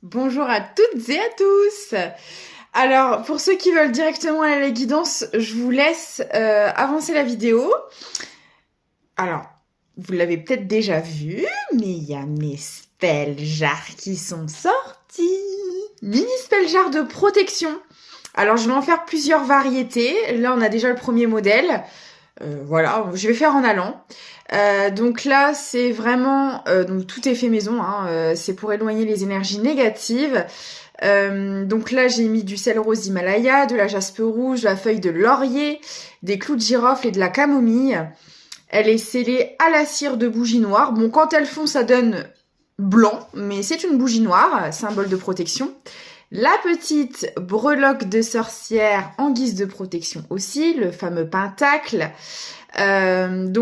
Bonjour à toutes et à tous. Alors, pour ceux qui veulent directement aller à la guidance, je vous laisse avancer la vidéo. Alors, vous l'avez peut-être déjà vu, mais il y a mes spell jars qui sont sortis. Mini spell jars de protection. Alors, je vais en faire plusieurs variétés. Là, on a déjà le premier modèle. Voilà, je vais faire en allant. Donc là, c'est vraiment... donc tout est fait maison, hein, c'est pour éloigner les énergies négatives. Donc là, j'ai mis du sel rose Himalaya, de la jaspe rouge, de la feuille de laurier, des clous de girofle et de la camomille. Elle est scellée à la cire de bougie noire. Bon, quand elles fond, ça donne blanc, mais c'est une bougie noire, symbole de protection. La petite breloque de sorcière en guise de protection aussi, le fameux pentacle. Elle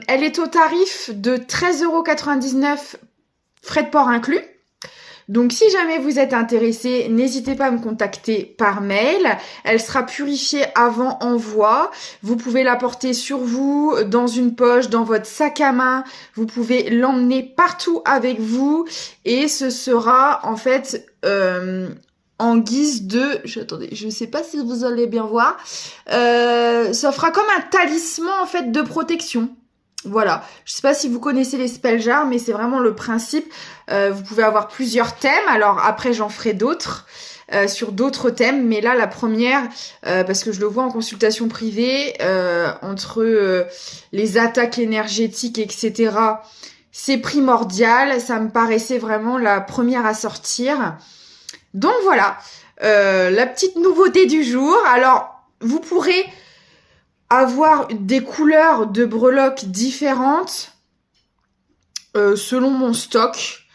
est au tarif de 13,99 €, frais de port inclus. Donc si jamais vous êtes intéressé, n'hésitez pas à me contacter par mail. Elle sera purifiée avant envoi. Vous pouvez la porter sur vous, dans une poche, dans votre sac à main. Vous pouvez l'emmener partout avec vous. Et ce sera en fait en guise de... Attendez, je ne sais pas si vous allez bien voir. Ça fera comme un talisman en fait de protection. Voilà, je sais pas si vous connaissez les spell jars, mais c'est vraiment le principe. Vous pouvez avoir plusieurs thèmes. Alors après, j'en ferai d'autres sur d'autres thèmes. Mais là, la première, parce que je le vois en consultation privée, entre les attaques énergétiques, etc., c'est primordial. Ça me paraissait vraiment la première à sortir. Donc voilà, la petite nouveauté du jour. Alors, vous pourrez avoir des couleurs de breloques différentes selon mon stock.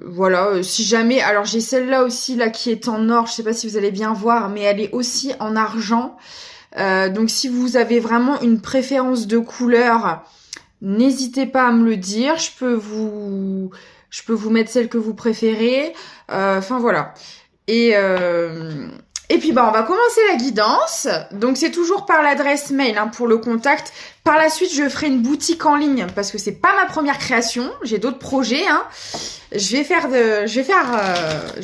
Voilà, si jamais... Alors, j'ai celle-là aussi, là, qui est en or. Je sais pas si vous allez bien voir, mais elle est aussi en argent. Donc, si vous avez vraiment une préférence de couleur, n'hésitez pas à me le dire. Je peux vous mettre celle que vous préférez. Enfin, voilà. Et puis on va commencer la guidance. Donc c'est toujours par l'adresse mail pour le contact. Par la suite, je ferai une boutique en ligne parce que c'est pas ma première création. J'ai d'autres projets. Je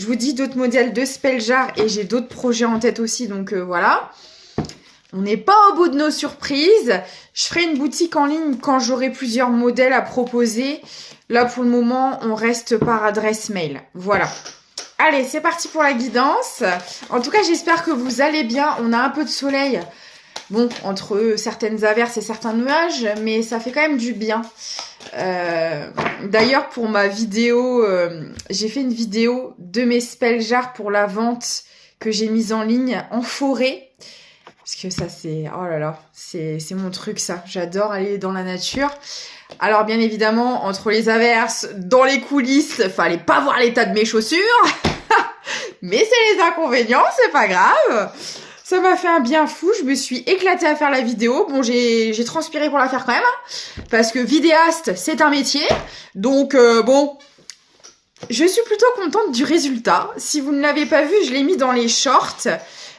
vous dis d'autres modèles de spell jars et j'ai d'autres projets en tête aussi. Donc voilà. On n'est pas au bout de nos surprises. Je ferai une boutique en ligne quand j'aurai plusieurs modèles à proposer. Là pour le moment, on reste par adresse mail. Voilà. Allez, c'est parti pour la guidance. En tout cas, j'espère que vous allez bien. On a un peu de soleil. Bon, entre certaines averses et certains nuages, mais ça fait quand même du bien. D'ailleurs, pour ma vidéo, j'ai fait une vidéo de mes spell jars pour la vente que j'ai mise en ligne en forêt. Parce que ça, c'est... Oh là là, c'est mon truc, ça. J'adore aller dans la nature. Alors, bien évidemment, entre les averses, dans les coulisses, fallait pas voir l'état de mes chaussures. Mais c'est les inconvénients, c'est pas grave. Ça m'a fait un bien fou, je me suis éclatée à faire la vidéo. Bon, j'ai transpiré pour la faire quand même. Parce que vidéaste, c'est un métier. Donc, bon... Je suis plutôt contente du résultat. Si vous ne l'avez pas vu, je l'ai mis dans les shorts.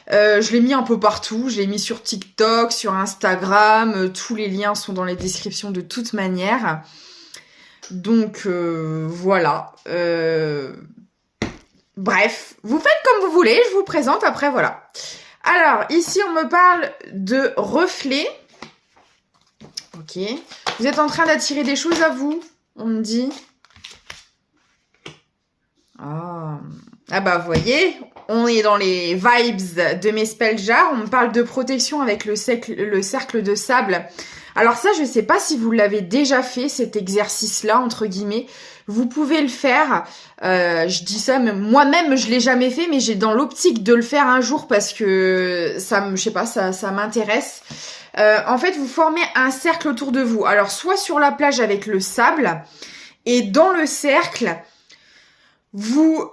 Je l'ai mis un peu partout. Je l'ai mis sur TikTok, sur Instagram. Tous les liens sont dans les descriptions de toute manière. Donc, voilà. Bref, vous faites comme vous voulez. Je vous présente après, voilà. Alors, ici, on me parle de reflets. Ok. Vous êtes en train d'attirer des choses à vous, on me dit. Ah bah vous voyez, on est dans les vibes de mes spell jars. On me parle de protection avec le cercle de sable. Alors ça, je sais pas si vous l'avez déjà fait, cet exercice-là, entre guillemets. Vous pouvez le faire. Je dis ça, mais moi-même, je l'ai jamais fait, mais j'ai dans l'optique de le faire un jour parce que ça, je sais pas, ça m'intéresse. En fait, vous formez un cercle autour de vous. Alors, soit sur la plage avec le sable, et dans le cercle... Vous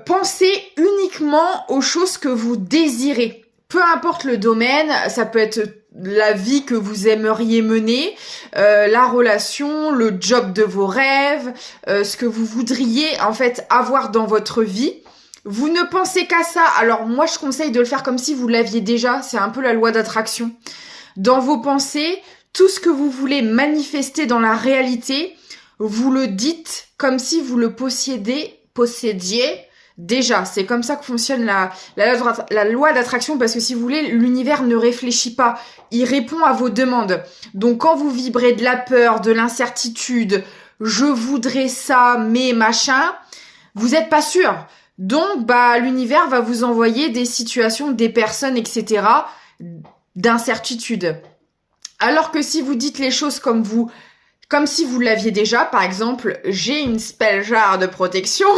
pensez uniquement aux choses que vous désirez. Peu importe le domaine, ça peut être la vie que vous aimeriez mener, la relation, le job de vos rêves, ce que vous voudriez en fait avoir dans votre vie. Vous ne pensez qu'à ça. Alors moi, je conseille de le faire comme si vous l'aviez déjà. C'est un peu la loi d'attraction. Dans vos pensées, tout ce que vous voulez manifester dans la réalité, vous le dites comme si vous le possédiez possédiez déjà. C'est comme ça que fonctionne la loi d'attraction, parce que si vous voulez, l'univers ne réfléchit pas. Il répond à vos demandes. Donc quand vous vibrez de la peur, de l'incertitude, je voudrais ça, mais machin, vous n'êtes pas sûr. Donc l'univers va vous envoyer des situations, des personnes, etc. d'incertitude. Alors que si vous dites les choses comme si vous l'aviez déjà, par exemple, j'ai une spell jar de protection,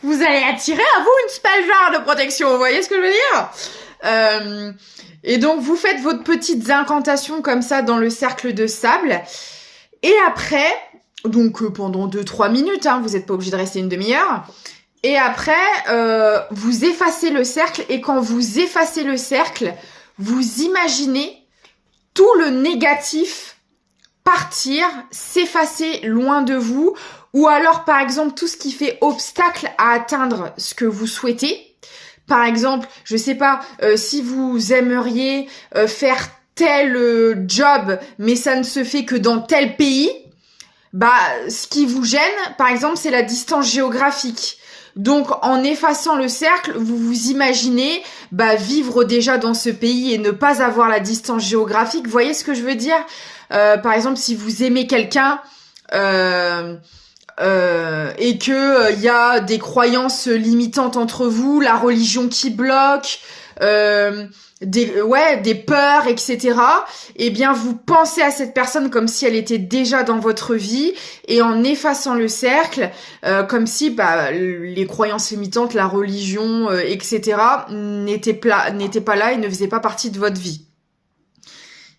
vous allez attirer à vous une spell jar de protection, vous voyez ce que je veux dire? Et donc, vous faites votre petites incantations comme ça dans le cercle de sable. Et après, donc pendant 2-3 minutes, hein, vous n'êtes pas obligé de rester une demi-heure. Et après, vous effacez le cercle. Et quand vous effacez le cercle, vous imaginez tout le négatif partir, s'effacer loin de vous. Ou alors, par exemple, tout ce qui fait obstacle à atteindre ce que vous souhaitez. Par exemple, je sais pas, si vous aimeriez faire tel job, mais ça ne se fait que dans tel pays, ce qui vous gêne, par exemple, c'est la distance géographique. Donc, en effaçant le cercle, vous vous imaginez vivre déjà dans ce pays et ne pas avoir la distance géographique. Vous voyez ce que je veux dire? Par exemple, si vous aimez quelqu'un et que y a des croyances limitantes entre vous, la religion qui bloque, des peurs, etc. Eh bien, vous pensez à cette personne comme si elle était déjà dans votre vie, et en effaçant le cercle, comme si les croyances limitantes, la religion, etc. n'étaient pas là et ne faisaient pas partie de votre vie.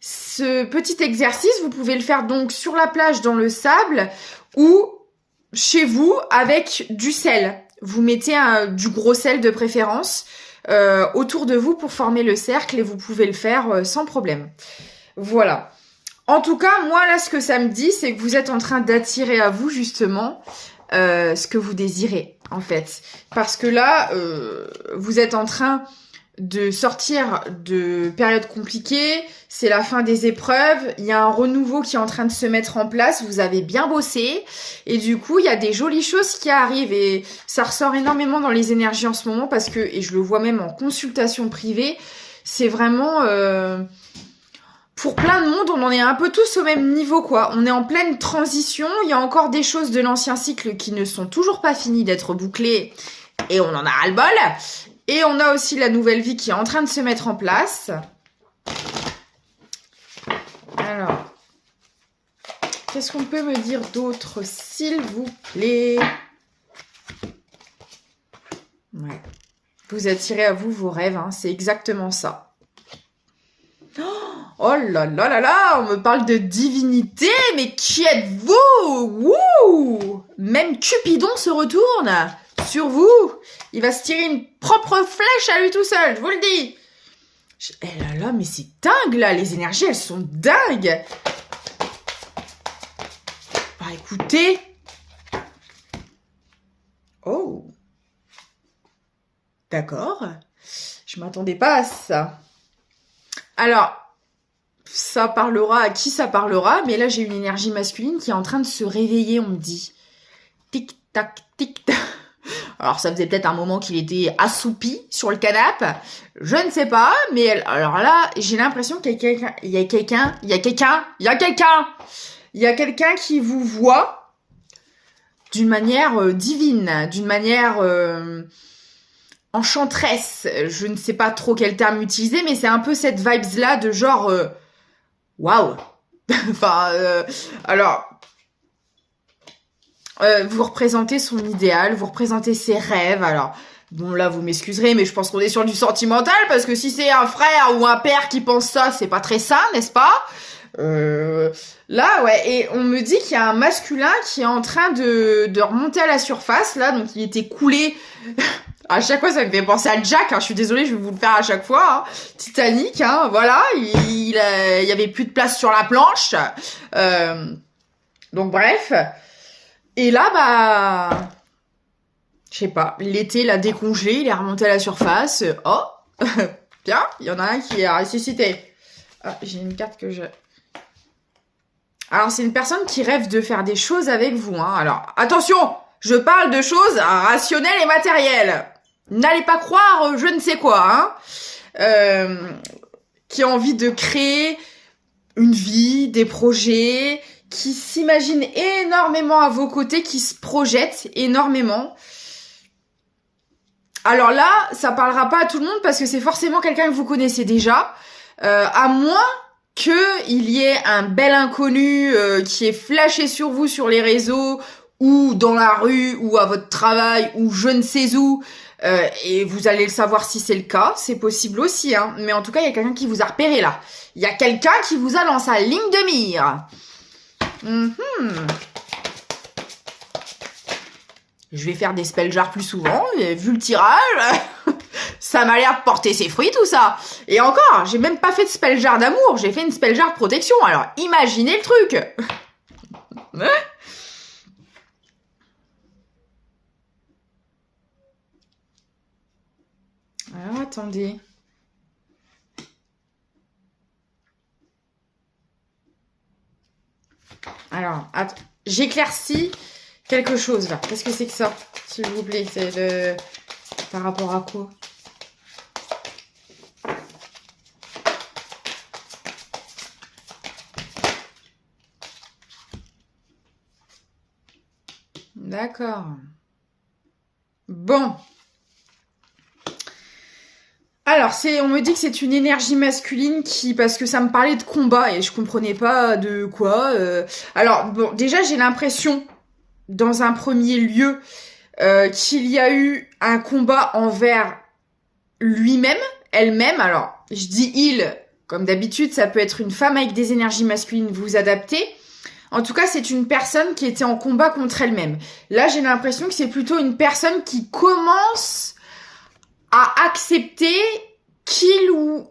Ce petit exercice, vous pouvez le faire donc sur la plage dans le sable ou chez vous avec du sel. Vous mettez du gros sel de préférence autour de vous pour former le cercle, et vous pouvez le faire sans problème. Voilà. En tout cas, moi là, ce que ça me dit, c'est que vous êtes en train d'attirer à vous justement ce que vous désirez, en fait. Parce que là, vous êtes en train de sortir de périodes compliquées, c'est la fin des épreuves, il y a un renouveau qui est en train de se mettre en place, vous avez bien bossé, et du coup, il y a des jolies choses qui arrivent, et ça ressort énormément dans les énergies en ce moment, parce que, et je le vois même en consultation privée, c'est vraiment... pour plein de monde, on en est un peu tous au même niveau, quoi. On est en pleine transition, il y a encore des choses de l'ancien cycle qui ne sont toujours pas finies d'être bouclées, et on en a ras-le-bol. Et on a aussi la nouvelle vie qui est en train de se mettre en place. Alors, qu'est-ce qu'on peut me dire d'autre, s'il vous plaît? Ouais. Vous attirez à vous vos rêves, hein, c'est exactement ça. Oh là là là là, on me parle de divinité, mais qui êtes-vous? Wouh! Même Cupidon se retourne sur vous. Il va se tirer une propre flèche à lui tout seul, je vous le dis. Eh là là, mais c'est dingue là, les énergies, elles sont dingues. Écoutez. Oh. D'accord. Je m'attendais pas à ça. Alors, ça parlera à qui ça parlera, mais là j'ai une énergie masculine qui est en train de se réveiller, on me dit. Tic-tac, tic-tac. Alors ça faisait peut-être un moment qu'il était assoupi sur le canapé, je ne sais pas, mais alors là, j'ai l'impression qu'il y a quelqu'un qui vous voit d'une manière divine, d'une manière enchanteresse. Je ne sais pas trop quel terme utiliser, mais c'est un peu cette vibes-là de genre waouh. Enfin, alors... vous représentez son idéal, vous représentez ses rêves. Alors, bon là, vous m'excuserez, mais je pense qu'on est sur du sentimental, parce que si c'est un frère ou un père qui pense ça, c'est pas très sain, n'est-ce pas? Là, ouais, et on me dit qu'il y a un masculin qui est en train de remonter à la surface, là, donc il était coulé... À chaque fois, ça me fait penser à Jack, hein. Je suis désolée, je vais vous le faire à chaque fois, hein. Titanic, hein, voilà, il y avait plus de place sur la planche. Donc bref... Et là, je sais pas, l'été l'a décongelé, il est remonté à la surface. Oh, bien, il y en a un qui a ressuscité. Ah, j'ai une carte que je... Alors, c'est une personne qui rêve de faire des choses avec vous, hein. Alors, attention, Je parle de choses rationnelles et matérielles. N'allez pas croire je ne sais quoi, hein. Qui a envie de créer une vie, des projets, qui s'imagine énormément à vos côtés, qui se projette énormément. Alors là, ça parlera pas à tout le monde parce que c'est forcément quelqu'un que vous connaissez déjà, à moins qu'il y ait un bel inconnu qui est flashé sur vous sur les réseaux ou dans la rue ou à votre travail ou je ne sais où, et vous allez le savoir si c'est le cas, c'est possible aussi, hein. Mais en tout cas, il y a quelqu'un qui vous a repéré là. Il y a quelqu'un qui vous a dans sa ligne de mire. Je vais faire des spell jars plus souvent, vu le tirage, ça m'a l'air de porter ses fruits tout ça. Et encore, j'ai même pas fait de spell jar d'amour, j'ai fait une spell jar de protection, alors imaginez le truc. Alors attendez. Alors, j'éclaircis quelque chose là. Qu'est-ce que c'est que ça, s'il vous plaît? C'est le... Par rapport à quoi? D'accord. Bon. Alors, on me dit que c'est une énergie masculine parce que ça me parlait de combat et je comprenais pas de quoi. Alors, bon, déjà, j'ai l'impression, dans un premier lieu, qu'il y a eu un combat envers lui-même, elle-même. Alors, je dis il, comme d'habitude, ça peut être une femme avec des énergies masculines, vous adaptez. En tout cas, c'est une personne qui était en combat contre elle-même. Là, j'ai l'impression que c'est plutôt une personne qui commence à accepter qu'il ou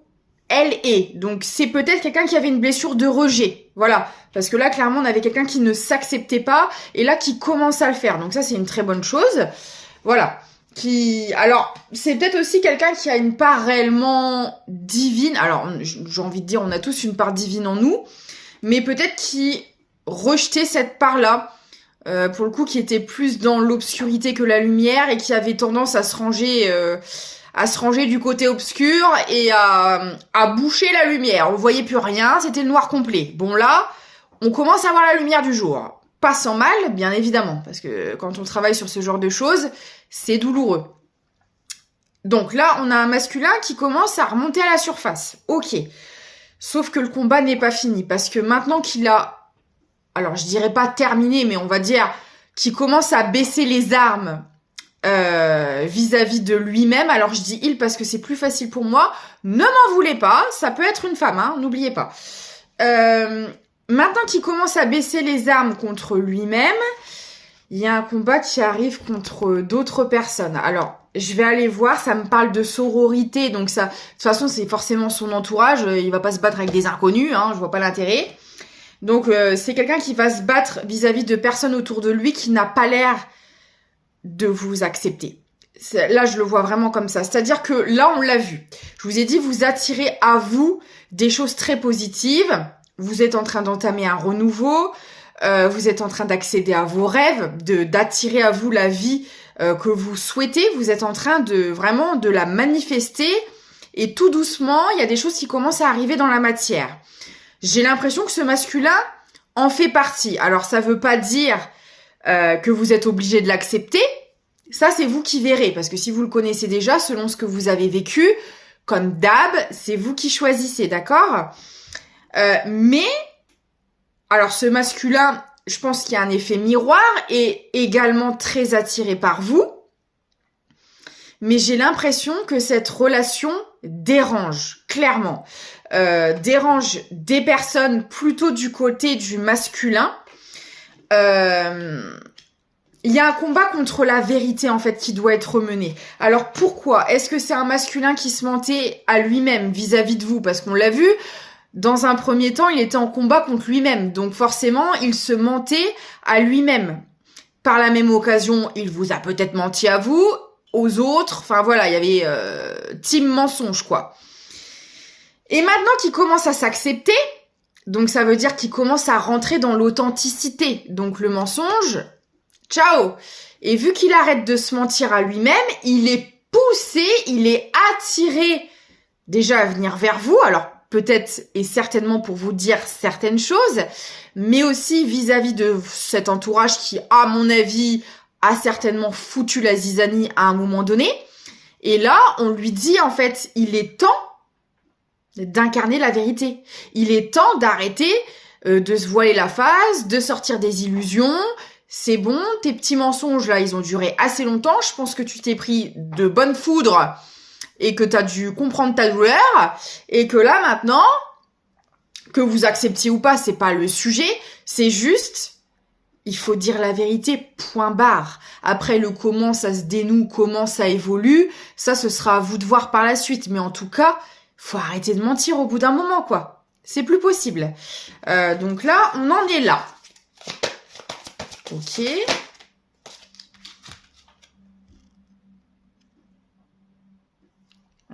elle est. Donc, c'est peut-être quelqu'un qui avait une blessure de rejet. Voilà. Parce que là, clairement, on avait quelqu'un qui ne s'acceptait pas et là, qui commence à le faire. Donc ça, c'est une très bonne chose. Voilà. Alors, c'est peut-être aussi quelqu'un qui a une part réellement divine. Alors, j'ai envie de dire, on a tous une part divine en nous. Mais peut-être qui rejetait cette part-là. Pour le coup, qui était plus dans l'obscurité que la lumière et qui avait tendance à se ranger du côté obscur et à boucher la lumière. On voyait plus rien, c'était le noir complet. Bon là, on commence à voir la lumière du jour. Pas sans mal, bien évidemment, parce que quand on travaille sur ce genre de choses, c'est douloureux. Donc là, on a un masculin qui commence à remonter à la surface. Ok. Sauf que le combat n'est pas fini, parce que maintenant qu'il a, alors je dirais pas terminé, mais on va dire qu'il commence à baisser les armes vis-à-vis de lui-même. Alors je dis il parce que c'est plus facile pour moi. Ne m'en voulez pas, ça peut être une femme, hein, n'oubliez pas. Maintenant qu'il commence à baisser les armes contre lui-même, il y a un combat qui arrive contre d'autres personnes. Alors, je vais aller voir, ça me parle de sororité, donc ça, de toute façon, c'est forcément son entourage, il va pas se battre avec des inconnus, hein, je vois pas l'intérêt. Donc, c'est quelqu'un qui va se battre vis-à-vis de personnes autour de lui qui n'a pas l'air de vous accepter. Là, je le vois vraiment comme ça. C'est-à-dire que là, on l'a vu. Je vous ai dit, vous attirez à vous des choses très positives. Vous êtes en train d'entamer un renouveau. Vous êtes en train d'accéder à vos rêves, d'attirer à vous la vie que vous souhaitez. Vous êtes en train de vraiment de la manifester. Et tout doucement, il y a des choses qui commencent à arriver dans la matière. J'ai l'impression que ce masculin en fait partie. Alors, ça veut pas dire que vous êtes obligé de l'accepter. Ça, c'est vous qui verrez. Parce que si vous le connaissez déjà, selon ce que vous avez vécu, comme d'hab, c'est vous qui choisissez, d'accord ? Mais, alors ce masculin, je pense qu'il y a un effet miroir et également très attiré par vous. Mais j'ai l'impression que cette relation dérange, clairement. Dérange des personnes plutôt du côté du masculin. Il y a un combat contre la vérité, en fait, qui doit être mené. Alors, pourquoi ? Est-ce que c'est un masculin qui se mentait à lui-même vis-à-vis de vous ? Parce qu'on l'a vu, dans un premier temps, il était en combat contre lui-même. Donc, forcément, il se mentait à lui-même. Par la même occasion, il vous a peut-être menti à vous, aux autres. Enfin, voilà, il y avait team mensonge, quoi. Et maintenant qu'il commence à s'accepter, donc ça veut dire qu'il commence à rentrer dans l'authenticité. Donc, le mensonge... Ciao. Et vu qu'il arrête de se mentir à lui-même, il est poussé, il est attiré déjà à venir vers vous. Alors peut-être et certainement pour vous dire certaines choses, mais aussi vis-à-vis de cet entourage qui, à mon avis, a certainement foutu la zizanie à un moment donné. Et là, on lui dit en fait, il est temps d'incarner la vérité. Il est temps d'arrêter de se voiler la face, de sortir des illusions. C'est bon, tes petits mensonges là, ils ont duré assez longtemps. Je pense que tu t'es pris de bonne foudre et que t'as dû comprendre ta douleur. Et que là maintenant, que vous acceptiez ou pas, c'est pas le sujet. C'est juste, il faut dire la vérité, point barre. Après, le comment ça se dénoue, comment ça évolue, ça, ce sera à vous de voir par la suite. Mais en tout cas, faut arrêter de mentir au bout d'un moment, quoi. C'est plus possible. Donc là, on en est là. Ok.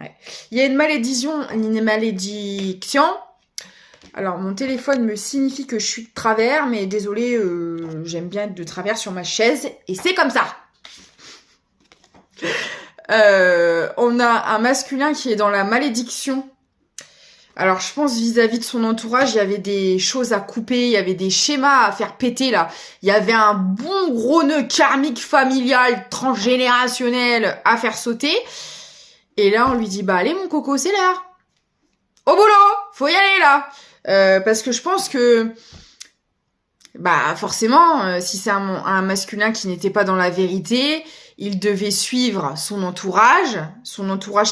Ouais. Il y a une malédiction. Alors, mon téléphone me signifie que je suis de travers, mais désolé, j'aime bien être de travers sur ma chaise, et c'est comme ça. On a un masculin qui est dans la malédiction. Alors, je pense vis-à-vis de son entourage, il y avait des choses à couper, il y avait des schémas à faire péter, là. Il y avait un bon gros nœud karmique familial, transgénérationnel à faire sauter. Et là, on lui dit, bah allez mon coco, c'est l'heure. Au boulot, faut y aller là. Parce que je pense que, bah forcément, si c'est un masculin qui n'était pas dans la vérité, il devait suivre son entourage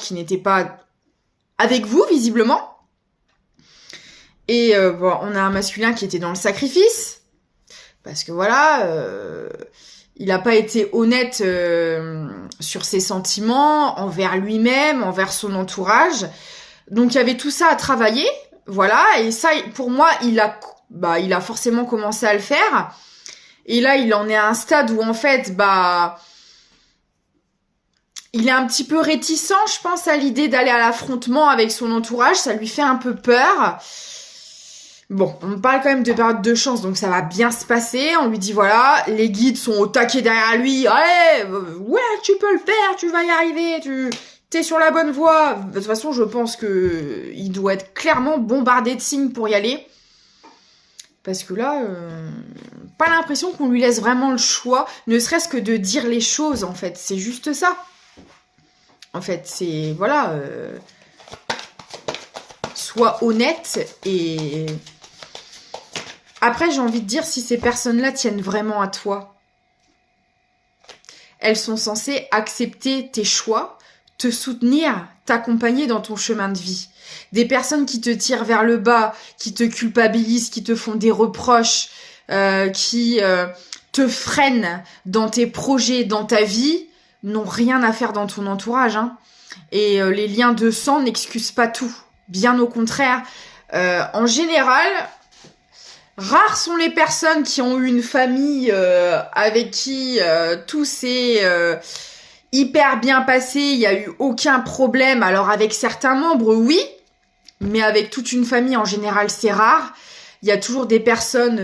qui n'était pas avec vous visiblement. Et bon, on a un masculin qui était dans le sacrifice, parce que voilà, il n'a pas été honnête sur ses sentiments envers lui-même, envers son entourage. Donc il y avait tout ça à travailler, voilà. Et ça, pour moi, il a forcément commencé à le faire. Et là, il en est à un stade où en fait, il est un petit peu réticent, je pense, à l'idée d'aller à l'affrontement avec son entourage. Ça lui fait un peu peur. Bon, on parle quand même de période de chance, donc ça va bien se passer. On lui dit, voilà, les guides sont au taquet derrière lui. Allez, ouais, tu peux le faire, tu vas y arriver, t'es sur la bonne voie. De toute façon, je pense que il doit être clairement bombardé de signes pour y aller. Parce que là, pas l'impression qu'on lui laisse vraiment le choix, ne serait-ce que de dire les choses, en fait. C'est juste ça. En fait, c'est, voilà, sois honnête et... Après, j'ai envie de dire, si ces personnes-là tiennent vraiment à toi, elles sont censées accepter tes choix, te soutenir, t'accompagner dans ton chemin de vie. Des personnes qui te tirent vers le bas, qui te culpabilisent, qui te font des reproches, qui te freinent dans tes projets, dans ta vie, n'ont rien à faire dans ton entourage. Hein. Et les liens de sang n'excusent pas tout. Bien au contraire. En général... Rares sont les personnes qui ont eu une famille avec qui tout s'est hyper bien passé, il n'y a eu aucun problème. Alors avec certains membres, oui, mais avec toute une famille, en général, c'est rare. Il y a toujours des personnes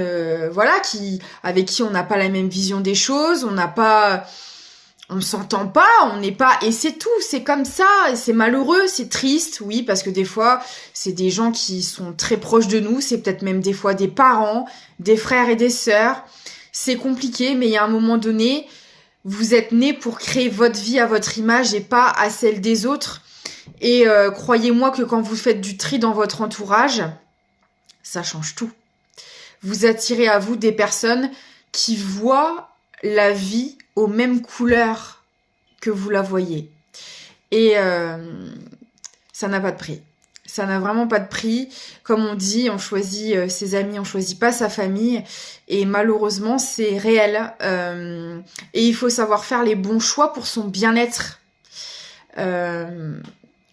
avec qui on n'a pas la même vision des choses, on s'entend pas, on n'est pas, et c'est tout, c'est comme ça, et c'est malheureux, c'est triste, oui, parce que des fois, c'est des gens qui sont très proches de nous, c'est peut-être même des fois des parents, des frères et des sœurs, c'est compliqué, mais il y a un moment donné, vous êtes nés pour créer votre vie à votre image et pas à celle des autres, et croyez-moi que quand vous faites du tri dans votre entourage, ça change tout. Vous attirez à vous des personnes qui voient la vie aux mêmes couleurs que vous la voyez. Et ça n'a pas de prix. Ça n'a vraiment pas de prix. Comme on dit, on choisit ses amis, on choisit pas sa famille. Et malheureusement, c'est réel. Et il faut savoir faire les bons choix pour son bien-être.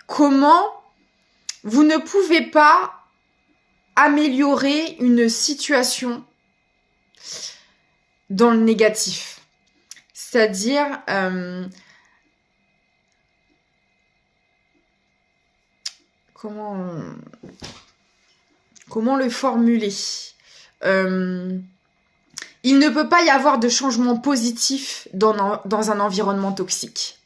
Comment vous ne pouvez pas améliorer une situation dans le négatif? C'est-à-dire, comment le formuler? Il ne peut pas y avoir de changement positif dans un environnement toxique.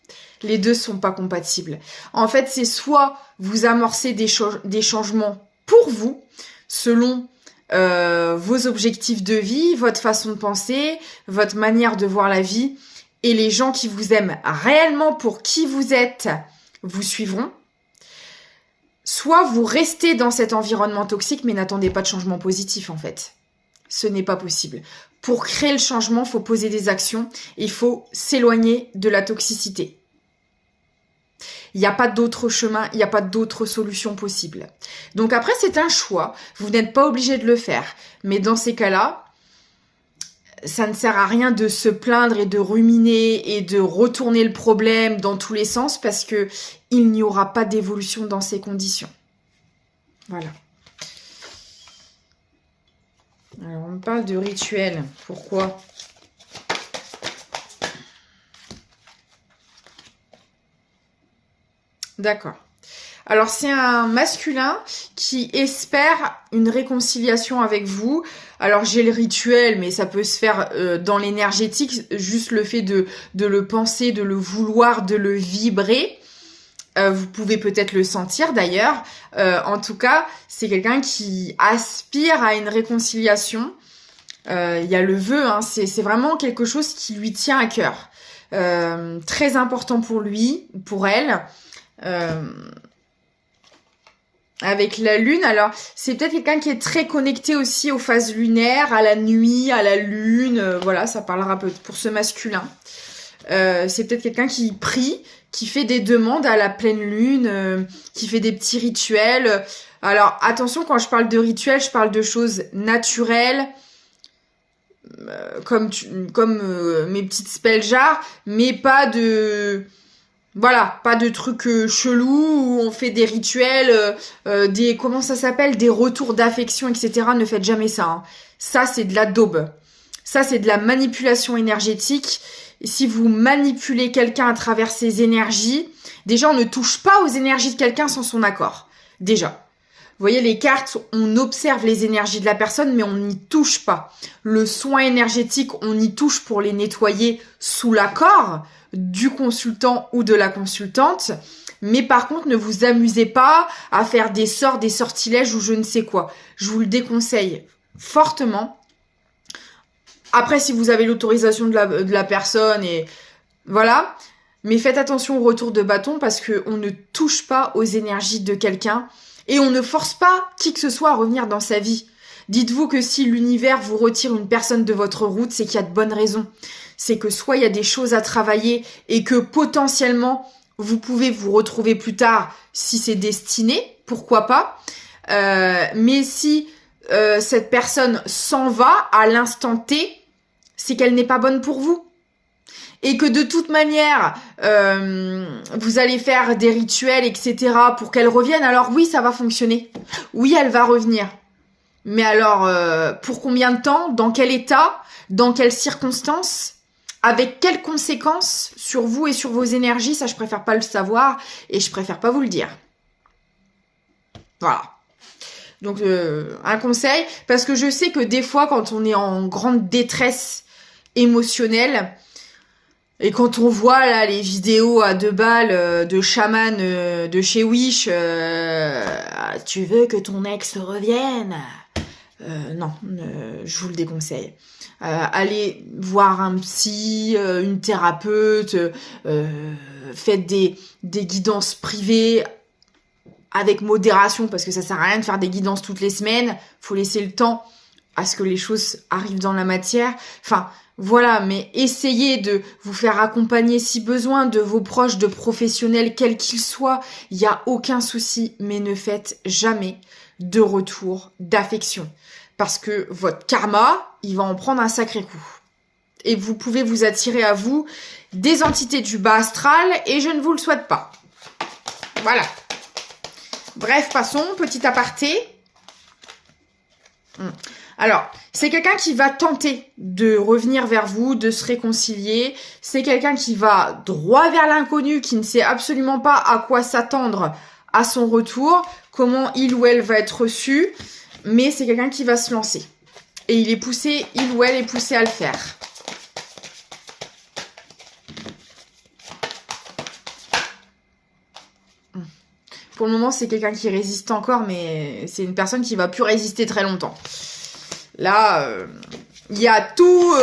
Les deux sont pas compatibles. En fait, c'est soit vous amorcez des changements pour vous, selon vos objectifs de vie, votre façon de penser, votre manière de voir la vie, et les gens qui vous aiment réellement pour qui vous êtes, vous suivront. Soit vous restez dans cet environnement toxique, mais n'attendez pas de changement positif, en fait. Ce n'est pas possible. Pour créer le changement, il faut poser des actions. Il faut s'éloigner de la toxicité. Il n'y a pas d'autre chemin, il n'y a pas d'autre solution possible. Donc après, c'est un choix. Vous n'êtes pas obligé de le faire. Mais dans ces cas-là, ça ne sert à rien de se plaindre et de ruminer et de retourner le problème dans tous les sens parce que il n'y aura pas d'évolution dans ces conditions. Voilà. Alors, on me parle de rituel. Pourquoi ? D'accord. Alors, c'est un masculin qui espère une réconciliation avec vous. Alors, j'ai le rituel, mais ça peut se faire dans l'énergétique. Juste le fait de le penser, de le vouloir, de le vibrer. Vous pouvez peut-être le sentir d'ailleurs. En tout cas, c'est quelqu'un qui aspire à une réconciliation. Il y a le vœu, hein, c'est vraiment quelque chose qui lui tient à cœur. Très important pour lui, pour elle. Avec la lune, alors c'est peut-être quelqu'un qui est très connecté aussi aux phases lunaires, à la nuit, à la lune. Voilà, ça parlera pour ce masculin. C'est peut-être quelqu'un qui prie, qui fait des demandes à la pleine lune, qui fait des petits rituels. Alors attention, quand je parle de rituels, je parle de choses naturelles, comme mes petites spells jars, mais pas de... Voilà, pas de trucs chelous où on fait des rituels, comment ça s'appelle, des retours d'affection, etc. Ne faites jamais ça. Hein. Ça, c'est de la daube. Ça, c'est de la manipulation énergétique. Et si vous manipulez quelqu'un à travers ses énergies, déjà, on ne touche pas aux énergies de quelqu'un sans son accord. Déjà. Vous voyez, les cartes, on observe les énergies de la personne, mais on n'y touche pas. Le soin énergétique, on y touche pour les nettoyer sous l'accord du consultant ou de la consultante. Mais par contre, ne vous amusez pas à faire des sorts, des sortilèges ou je ne sais quoi. Je vous le déconseille fortement. Après, si vous avez l'autorisation de la personne et voilà. Mais faites attention au retour de bâton parce qu'on ne touche pas aux énergies de quelqu'un. Et on ne force pas qui que ce soit à revenir dans sa vie. Dites-vous que si l'univers vous retire une personne de votre route, c'est qu'il y a de bonnes raisons. C'est que soit il y a des choses à travailler et que potentiellement, vous pouvez vous retrouver plus tard si c'est destiné, pourquoi pas. Mais si cette personne s'en va à l'instant T, c'est qu'elle n'est pas bonne pour vous. Et que de toute manière, vous allez faire des rituels, etc. pour qu'elle revienne, alors oui, ça va fonctionner. Oui, elle va revenir. Mais alors, pour combien de temps? Dans quel état? Dans quelles circonstances? Avec quelles conséquences sur vous et sur vos énergies? Ça, je préfère pas le savoir et je préfère pas vous le dire. Voilà. Donc, un conseil, parce que je sais que des fois, quand on est en grande détresse émotionnelle, et quand on voit là les vidéos à 2 balles de chaman de chez Wish, tu veux que ton ex revienne? Non, je vous le déconseille. Allez voir un psy, une thérapeute, faites des guidances privées avec modération parce que ça sert à rien de faire des guidances toutes les semaines. Faut laisser le temps à ce que les choses arrivent dans la matière. Enfin, voilà, mais essayez de vous faire accompagner si besoin de vos proches, de professionnels, quels qu'ils soient. Il n'y a aucun souci, mais ne faites jamais de retour d'affection. Parce que votre karma, il va en prendre un sacré coup. Et vous pouvez vous attirer à vous des entités du bas astral et je ne vous le souhaite pas. Voilà. Bref, passons, petit aparté. Alors, c'est quelqu'un qui va tenter de revenir vers vous, de se réconcilier. C'est quelqu'un qui va droit vers l'inconnu, qui ne sait absolument pas à quoi s'attendre à son retour, comment il ou elle va être reçu, mais c'est quelqu'un qui va se lancer. Et il ou elle est poussé à le faire. Pour le moment, c'est quelqu'un qui résiste encore, mais c'est une personne qui va plus résister très longtemps. Là, il y a tout...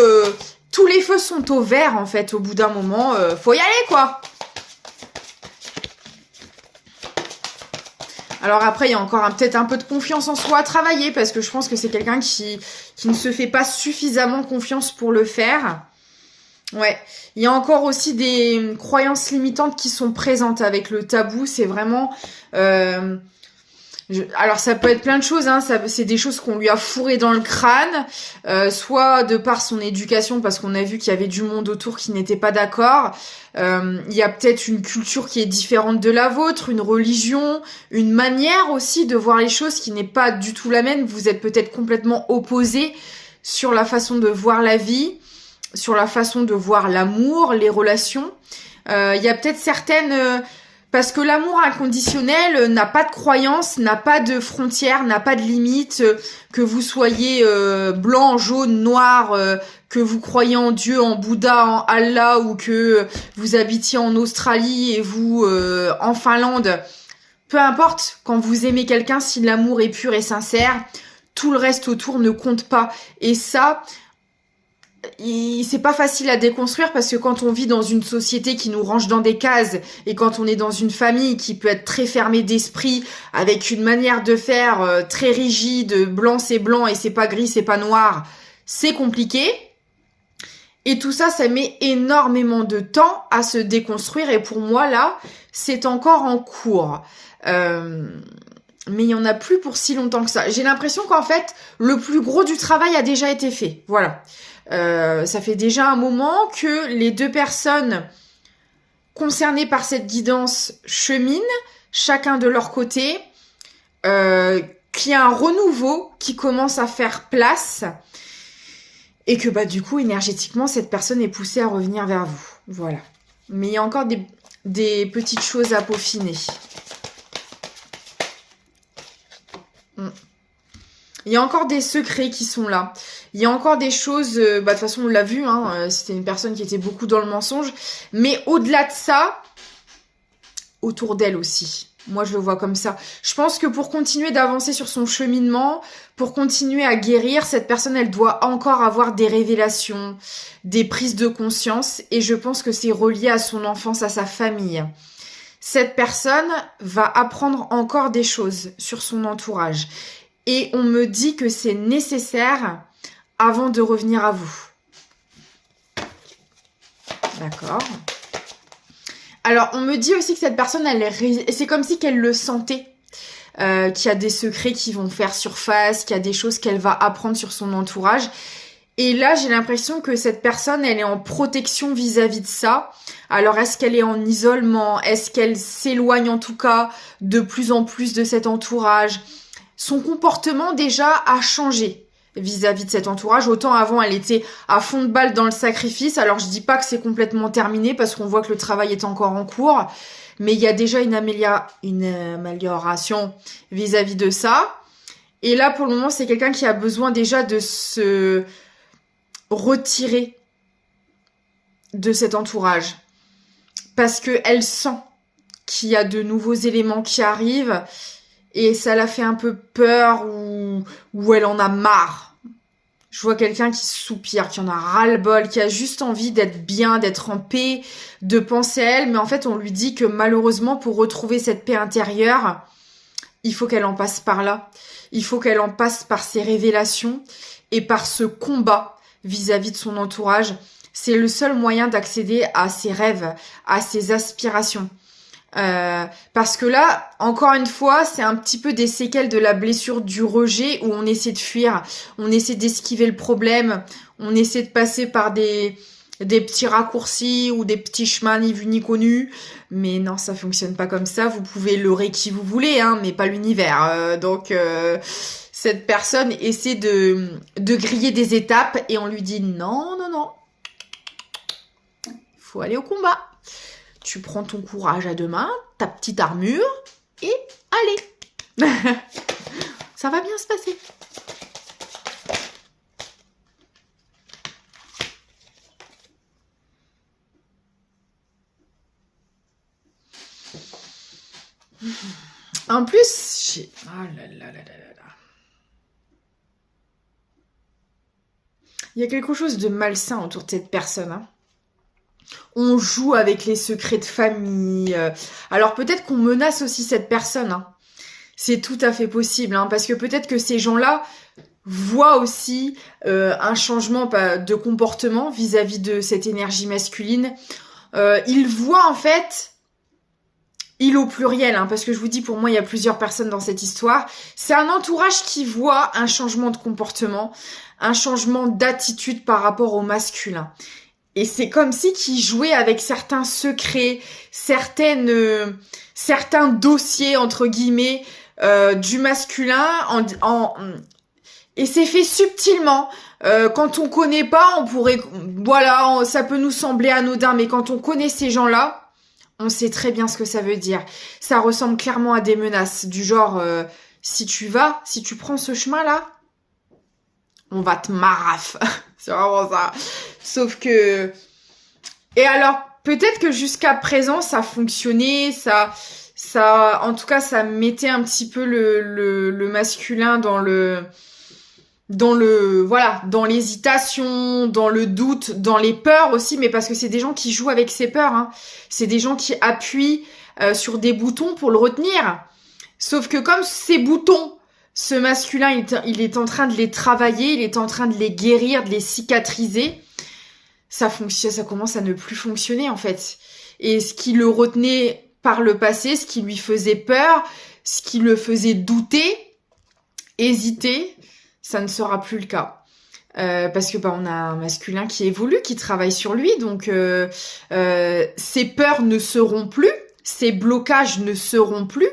tous les feux sont au vert, en fait, au bout d'un moment. Faut y aller, quoi. Alors après, il y a encore peut-être un peu de confiance en soi à travailler, parce que je pense que c'est quelqu'un qui ne se fait pas suffisamment confiance pour le faire. Ouais, il y a encore aussi des croyances limitantes qui sont présentes avec le tabou. C'est vraiment... alors ça peut être plein de choses, hein. C'est des choses qu'on lui a fourrées dans le crâne, soit de par son éducation, parce qu'on a vu qu'il y avait du monde autour qui n'était pas d'accord. Il y a peut-être une culture qui est différente de la vôtre, une religion, une manière aussi de voir les choses qui n'est pas du tout la même. Vous êtes peut-être complètement opposés sur la façon de voir la vie, sur la façon de voir l'amour, les relations. Il y a peut-être certaines... parce que l'amour inconditionnel n'a pas de croyance, n'a pas de frontières, n'a pas de limites. Que vous soyez blanc, jaune, noir, que vous croyez en Dieu, en Bouddha, en Allah, ou que vous habitiez en Australie et vous en Finlande. Peu importe, quand vous aimez quelqu'un, si l'amour est pur et sincère, tout le reste autour ne compte pas. Et ça... c'est pas facile à déconstruire parce que quand on vit dans une société qui nous range dans des cases et quand on est dans une famille qui peut être très fermée d'esprit avec une manière de faire très rigide, blanc c'est blanc et c'est pas gris, c'est pas noir, c'est compliqué. Et tout ça, ça met énormément de temps à se déconstruire et pour moi là, c'est encore en cours. Mais il y en a plus pour si longtemps que ça. J'ai l'impression qu'en fait, le plus gros du travail a déjà été fait. Voilà. Ça fait déjà un moment que les deux personnes concernées par cette guidance cheminent, chacun de leur côté, qu'il y a un renouveau qui commence à faire place et que du coup, énergétiquement, cette personne est poussée à revenir vers vous. Voilà. Mais il y a encore des petites choses à peaufiner. Il y a encore des secrets qui sont là. Il y a encore des choses... de toute façon, on l'a vu, hein, c'était une personne qui était beaucoup dans le mensonge. Mais au-delà de ça, autour d'elle aussi. Moi, je le vois comme ça. Je pense que pour continuer d'avancer sur son cheminement, pour continuer à guérir, cette personne, elle doit encore avoir des révélations, des prises de conscience. Et je pense que c'est relié à son enfance, à sa famille. Cette personne va apprendre encore des choses sur son entourage. Et on me dit que c'est nécessaire avant de revenir à vous. D'accord. Alors, on me dit aussi que cette personne, c'est comme si qu'elle le sentait. Qu'il y a des secrets qui vont faire surface, qu'il y a des choses qu'elle va apprendre sur son entourage. Et là, j'ai l'impression que cette personne, elle est en protection vis-à-vis de ça. Alors, est-ce qu'elle est en isolement? Est-ce qu'elle s'éloigne en tout cas de plus en plus de cet entourage? Son comportement déjà a changé vis-à-vis de cet entourage. Autant avant, elle était à fond de balle dans le sacrifice. Alors, je dis pas que c'est complètement terminé parce qu'on voit que le travail est encore en cours. Mais il y a déjà une amélioration vis-à-vis de ça. Et là, pour le moment, c'est quelqu'un qui a besoin déjà de se retirer de cet entourage. Parce qu'elle sent qu'il y a de nouveaux éléments qui arrivent. Et ça la fait un peu peur ou elle en a marre. Je vois quelqu'un qui soupire, qui en a ras-le-bol, qui a juste envie d'être bien, d'être en paix, de penser à elle. Mais en fait, on lui dit que malheureusement, pour retrouver cette paix intérieure, il faut qu'elle en passe par là. Il faut qu'elle en passe par ses révélations et par ce combat vis-à-vis de son entourage. C'est le seul moyen d'accéder à ses rêves, à ses aspirations. Parce que là, encore une fois, c'est un petit peu des séquelles de la blessure du rejet où on essaie de fuir, on essaie d'esquiver le problème, on essaie de passer par des petits raccourcis ou des petits chemins ni vus ni connus. Mais non, ça fonctionne pas comme ça. Vous pouvez leurrer qui vous voulez, hein, mais pas l'univers. Donc, cette personne essaie de griller des étapes et on lui dit non, non, non. Faut aller au combat. Tu prends ton courage à deux mains, ta petite armure, et allez. Ça va bien se passer. En plus, oh là là là là là là. Il y a quelque chose de malsain autour de cette personne. Hein. On joue avec les secrets de famille. Alors peut-être qu'on menace aussi cette personne. Hein. C'est tout à fait possible. Hein, parce que peut-être que ces gens-là voient aussi un changement de comportement vis-à-vis de cette énergie masculine. Ils voient en fait... Il au pluriel, hein, parce que je vous dis, pour moi, il y a plusieurs personnes dans cette histoire. C'est un entourage qui voit un changement de comportement, un changement d'attitude par rapport au masculin. Et c'est comme si qu'ils jouaient avec certains secrets, certains dossiers, entre guillemets, du masculin. Et c'est fait subtilement. Quand on connaît pas, on pourrait... Voilà, ça peut nous sembler anodin, mais quand on connaît ces gens-là, on sait très bien ce que ça veut dire. Ça ressemble clairement à des menaces du genre si tu prends ce chemin-là, on va te maraf. C'est vraiment ça. Sauf que... Et alors, peut-être que jusqu'à présent, ça fonctionnait, en tout cas, ça mettait un petit peu le masculin dans l'hésitation, dans le doute, dans les peurs aussi, mais parce que c'est des gens qui jouent avec ces peurs, hein. C'est des gens qui appuient sur des boutons pour le retenir. Sauf que comme ces boutons, ce masculin, il est en train de les travailler, il est en train de les guérir, de les cicatriser, ça commence à ne plus fonctionner, en fait. Et ce qui le retenait par le passé, ce qui lui faisait peur, ce qui le faisait douter, hésiter, ça ne sera plus le cas. Parce que on a un masculin qui évolue, qui travaille sur lui, donc ses peurs ne seront plus, ses blocages ne seront plus.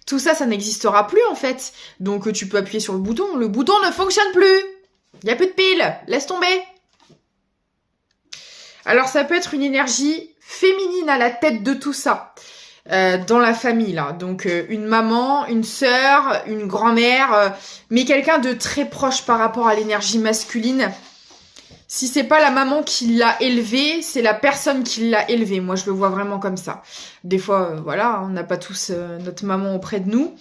Tout ça, ça n'existera plus en fait. Donc tu peux appuyer sur le bouton ne fonctionne plus. Il n'y a plus de piles, laisse tomber. Alors ça peut être une énergie féminine à la tête de tout ça. Dans la famille là, donc une maman, une sœur, une grand-mère, mais quelqu'un de très proche par rapport à l'énergie masculine. Si c'est pas la maman qui l'a élevé, c'est la personne qui l'a élevé. Moi je le vois vraiment comme ça. Des fois voilà, on n'a pas tous notre maman auprès de nous.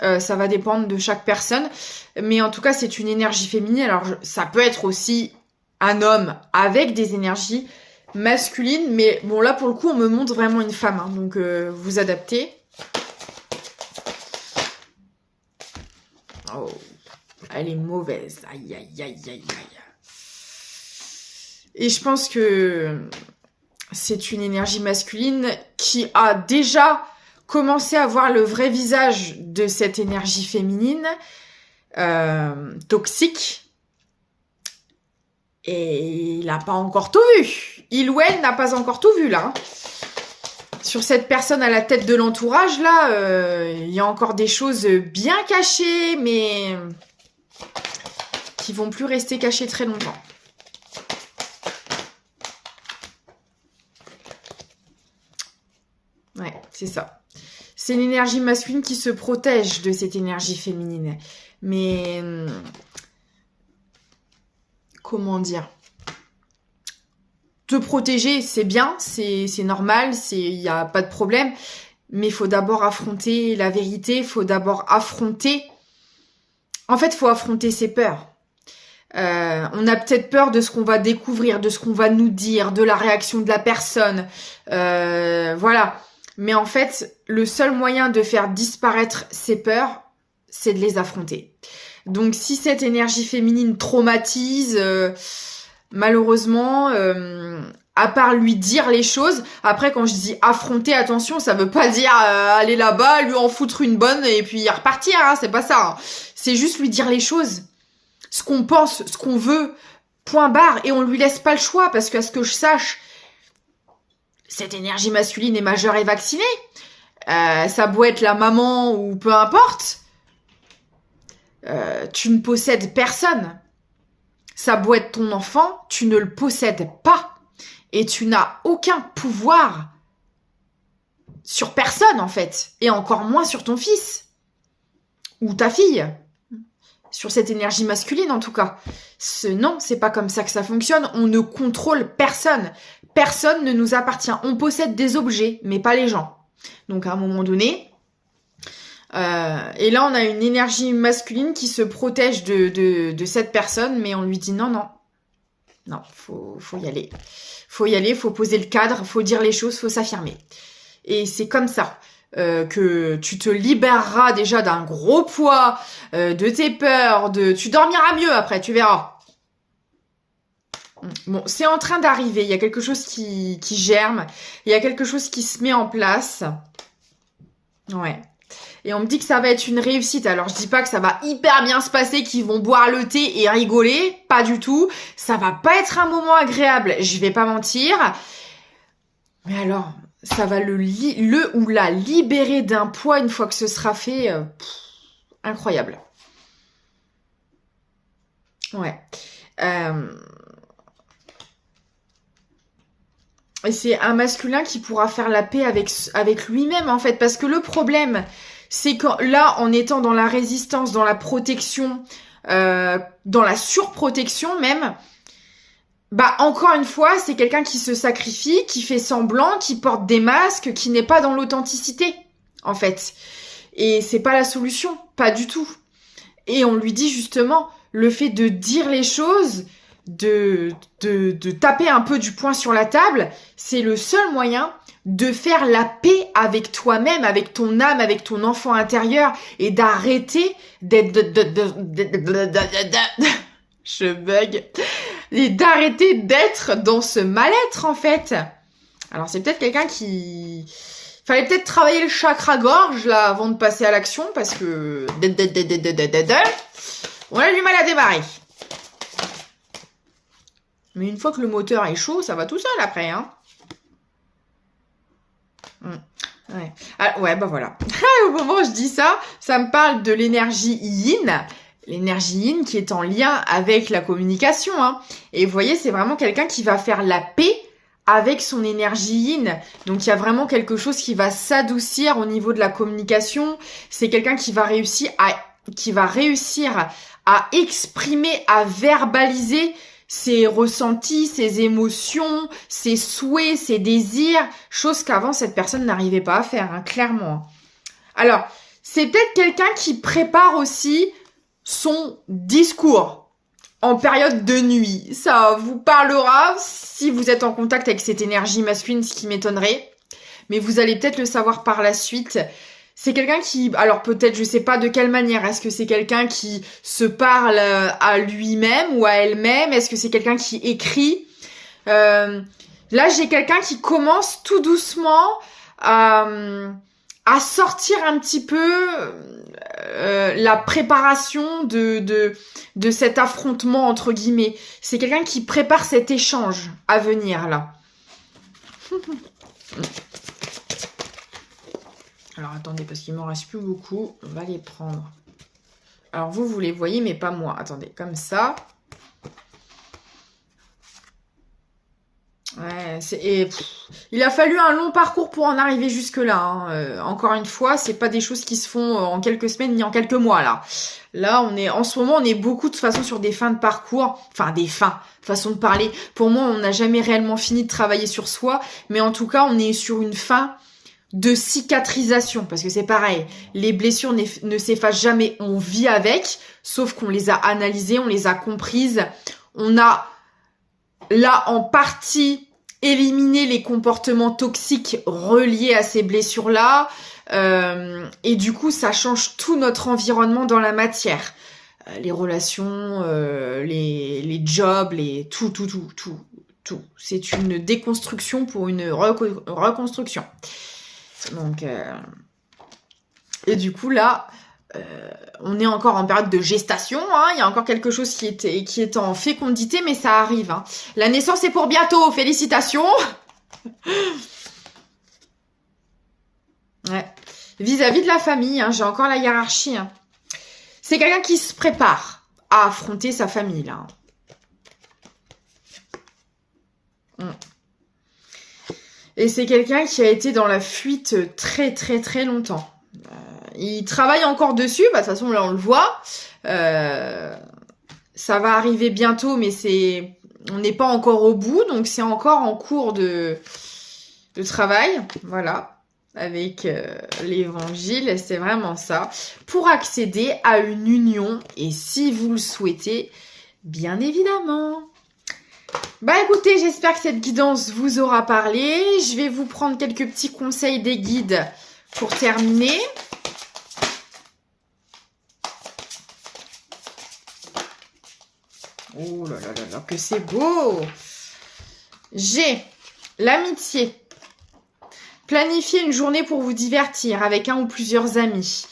Ça va dépendre de chaque personne, mais en tout cas c'est une énergie féminine. Alors ça peut être aussi un homme avec des énergies masculine, mais bon là pour le coup on me montre vraiment une femme, hein, donc vous adaptez. Oh, elle est mauvaise, aïe aïe aïe aïe aïe. Et je pense que c'est une énergie masculine qui a déjà commencé à voir le vrai visage de cette énergie féminine toxique. Et il n'a pas encore tout vu. Il ou elle n'a pas encore tout vu, là. Sur cette personne à la tête de l'entourage, là, il y a encore des choses bien cachées, mais qui vont plus rester cachées très longtemps. Ouais, c'est ça. C'est l'énergie masculine qui se protège de cette énergie féminine. Mais... comment dire, te protéger, c'est bien, c'est normal, il n'y a pas de problème, mais il faut d'abord affronter la vérité, il faut d'abord affronter... En fait, il faut affronter ses peurs. On a peut-être peur de ce qu'on va découvrir, de ce qu'on va nous dire, de la réaction de la personne, voilà. Mais en fait, le seul moyen de faire disparaître ces peurs, c'est de les affronter. Donc si cette énergie féminine traumatise, malheureusement, à part lui dire les choses, après quand je dis affronter, attention, ça veut pas dire aller là-bas, lui en foutre une bonne et puis repartir, hein, c'est pas ça. Hein. C'est juste lui dire les choses, ce qu'on pense, ce qu'on veut, point barre, et on lui laisse pas le choix, parce qu'à ce que je sache, cette énergie masculine est majeure et vaccinée. Ça peut être la maman ou peu importe. Tu ne possèdes personne. Ça doit être ton enfant, tu ne le possèdes pas. Et tu n'as aucun pouvoir sur personne, en fait. Et encore moins sur ton fils. Ou ta fille. Sur cette énergie masculine, en tout cas. Non, c'est pas comme ça que ça fonctionne. On ne contrôle personne. Personne ne nous appartient. On possède des objets, mais pas les gens. Donc à un moment donné. Et là, on a une énergie masculine qui se protège de cette personne, mais on lui dit non, non. Non, faut y aller. Faut y aller, faut poser le cadre, faut dire les choses, faut s'affirmer. Et c'est comme ça que tu te libéreras déjà d'un gros poids, de tes peurs, tu dormiras mieux après, tu verras. Bon, c'est en train d'arriver, il y a quelque chose qui germe, il y a quelque chose qui se met en place. Ouais. Et on me dit que ça va être une réussite. Alors, je dis pas que ça va hyper bien se passer, qu'ils vont boire le thé et rigoler. Pas du tout. Ça va pas être un moment agréable. Je vais pas mentir. Mais alors, ça va le ou la libérer d'un poids une fois que ce sera fait. Incroyable. Ouais. Et c'est un masculin qui pourra faire la paix avec lui-même, en fait. Parce que le problème, c'est que là, en étant dans la résistance, dans la protection, dans la surprotection même, bah encore une fois, c'est quelqu'un qui se sacrifie, qui fait semblant, qui porte des masques, qui n'est pas dans l'authenticité, en fait. Et c'est pas la solution, pas du tout. Et on lui dit justement, le fait de dire les choses, de taper un peu du poing sur la table, c'est le seul moyen de faire la paix avec toi-même, avec ton âme, avec ton enfant intérieur et d'arrêter je bug. Et d'arrêter d'être dans ce mal-être, en fait. Alors, c'est peut-être quelqu'un qui... Fallait peut-être travailler le chakra gorge, là, avant de passer à l'action, parce que... On a du mal à démarrer. Mais une fois que le moteur est chaud, ça va tout seul après, hein. Ouais. Ah, ouais, bah voilà. Au moment où je dis ça, ça me parle de l'énergie yin. L'énergie yin qui est en lien avec la communication, hein. Et vous voyez, c'est vraiment quelqu'un qui va faire la paix avec son énergie yin. Donc, il y a vraiment quelque chose qui va s'adoucir au niveau de la communication. C'est quelqu'un qui va réussir à exprimer, à verbaliser ses ressentis, ses émotions, ses souhaits, ses désirs, chose qu'avant cette personne n'arrivait pas à faire, hein, clairement. Alors, c'est peut-être quelqu'un qui prépare aussi son discours en période de nuit. Ça vous parlera si vous êtes en contact avec cette énergie masculine, ce qui m'étonnerait. Mais vous allez peut-être le savoir par la suite. C'est quelqu'un qui, alors peut-être, je sais pas de quelle manière, est-ce que c'est quelqu'un qui se parle à lui-même ou à elle-même? Est-ce que c'est quelqu'un qui écrit? Là, j'ai quelqu'un qui commence tout doucement à sortir un petit peu la préparation de cet affrontement, entre guillemets. C'est quelqu'un qui prépare cet échange à venir, là. Alors, attendez, parce qu'il m'en reste plus beaucoup. On va les prendre. Alors, vous les voyez, mais pas moi. Attendez, comme ça. Ouais, il a fallu un long parcours pour en arriver jusque-là, hein. Encore une fois, c'est pas des choses qui se font en quelques semaines ni en quelques mois, là. Là, en ce moment, on est beaucoup, de toute façon, sur des fins de parcours. Enfin, des fins, façon de parler. Pour moi, on n'a jamais réellement fini de travailler sur soi. Mais en tout cas, on est sur une fin de cicatrisation, parce que c'est pareil, les blessures ne s'effacent jamais, on vit avec, sauf qu'on les a analysées, on les a comprises, on a là en partie éliminé les comportements toxiques reliés à ces blessures-là, et du coup ça change tout notre environnement dans la matière, les relations, les jobs, tout. C'est une déconstruction pour une reconstruction. Donc, et du coup là, on est encore en période de gestation, hein. Il y a encore quelque chose qui est en fécondité, mais ça arrive, hein. La naissance est pour bientôt, félicitations. Ouais. Vis-à-vis de la famille, hein, j'ai encore la hiérarchie, hein. C'est quelqu'un qui se prépare à affronter sa famille, là. Et c'est quelqu'un qui a été dans la fuite très très très longtemps. Il travaille encore dessus, bah, de toute façon là on le voit. Ça va arriver bientôt, mais on n'est pas encore au bout, donc c'est encore en cours de travail. Voilà. avec l'évangile, c'est vraiment ça, pour accéder à une union, et si vous le souhaitez, bien évidemment. Bah écoutez, j'espère que cette guidance vous aura parlé. Je vais vous prendre quelques petits conseils des guides pour terminer. Oh là là là là, que c'est beau! J'ai l'amitié. Planifiez une journée pour vous divertir avec un ou plusieurs amis.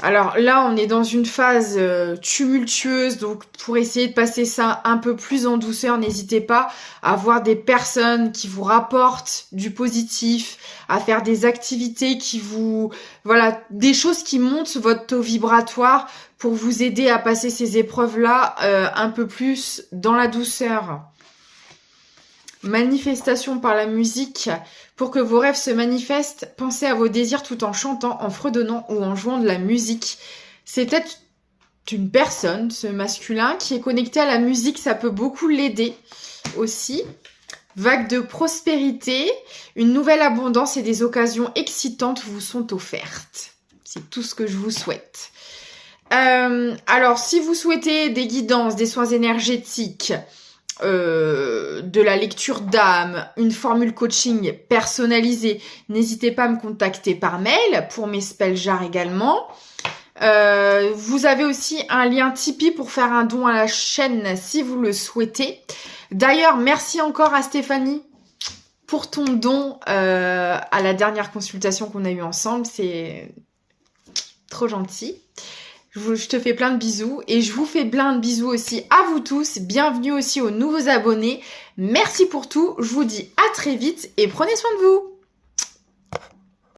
Alors là, on est dans une phase tumultueuse, donc pour essayer de passer ça un peu plus en douceur, n'hésitez pas à voir des personnes qui vous rapportent du positif, à faire des activités qui vous... Voilà, des choses qui montent votre taux vibratoire pour vous aider à passer ces épreuves-là un peu plus dans la douceur. Manifestation par la musique. Pour que vos rêves se manifestent, pensez à vos désirs tout en chantant, en fredonnant ou en jouant de la musique. C'est peut-être une personne, ce masculin, qui est connecté à la musique. Ça peut beaucoup l'aider aussi. Vague de prospérité. Une nouvelle abondance et des occasions excitantes vous sont offertes. C'est tout ce que je vous souhaite. Alors, si vous souhaitez des guidances, des soins énergétiques... de la lecture d'âme, une formule coaching personnalisée, n'hésitez pas à me contacter par mail pour mes spells jars également. Vous avez aussi un lien Tipeee pour faire un don à la chaîne si vous le souhaitez. D'ailleurs, merci encore à Stéphanie pour ton don à la dernière consultation qu'on a eue ensemble. C'est trop gentil. Je te fais plein de bisous et je vous fais plein de bisous aussi à vous tous. Bienvenue aussi aux nouveaux abonnés. Merci pour tout. Je vous dis à très vite et prenez soin de vous.